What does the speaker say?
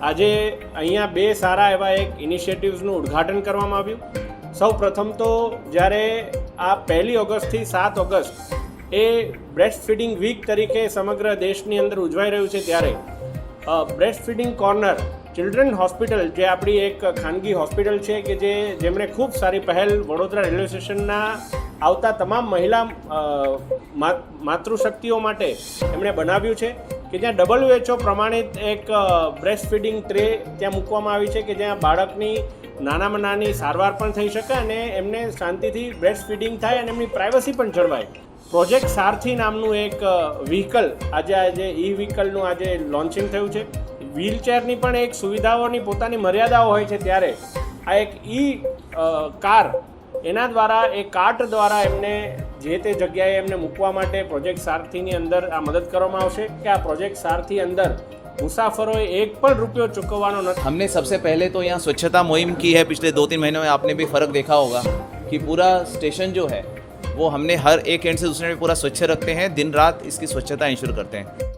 આજે અહીંયા બે સારા એવા એક ઇનિશિયેટિવ્સનું ઉદ્ઘાટન કરવામાં આવ્યું. સૌ પ્રથમ તો જ્યારે આ 1 ઓગસ્ટથી 7 ઓગસ્ટ એ બ્રેસ્ટ ફીડિંગ વીક તરીકે સમગ્ર દેશની અંદર ઉજવાઈ રહ્યું છે, ત્યારે breast feeding corner children hospital, જે આપણી એક ખાનગી હોસ્પિટલ છે કે જેમણે ખૂબ સારી પહેલ વડોદરા રેલવે સ્ટેશનના આવતા તમામ મહિલા માતૃશક્તિઓ માટે એમણે બનાવ્યું છે કે જ્યાં WHO પ્રમાણિત એક બ્રેસ્ટ ફીડિંગ ટ્રે ત્યાં મૂકવામાં આવી છે કે જ્યાં બાળકની નાનામાં નાની સારવાર પણ થઈ શકે અને એમને શાંતિથી બ્રેસ્ટ ફીડિંગ થાય અને એમની પ્રાઇવસી પણ જળવાય. પ્રોજેક્ટ સારથી નામનું એક વ્હીકલ આજે વ્હીકલનું આજે લોન્ચિંગ થયું છે. વ્હીલચેરની પણ એક સુવિધાઓની પોતાની મર્યાદાઓ હોય છે, ત્યારે આ એક કાર, એના દ્વારા એ કાર્ટ દ્વારા એમને જે તે જગ્યાએ એમને મૂકવા માટે પ્રોજેક્ટ સારથીની અંદર આ મદદ કરવામાં આવશે કે આ પ્રોજેક્ટ સારથી અંદર मुसाफरों एक पण रुपयो चुकवानो नहीं. हमने सबसे पहले तो यहाँ स्वच्छता मुहिम की है. पिछले 2-3 महीनों में आपने भी फ़र्क देखा होगा कि पूरा स्टेशन जो है वो हमने हर एक एंड से दूसरे में पूरा स्वच्छ रखते हैं. दिन रात इसकी स्वच्छता इंश्योर करते हैं.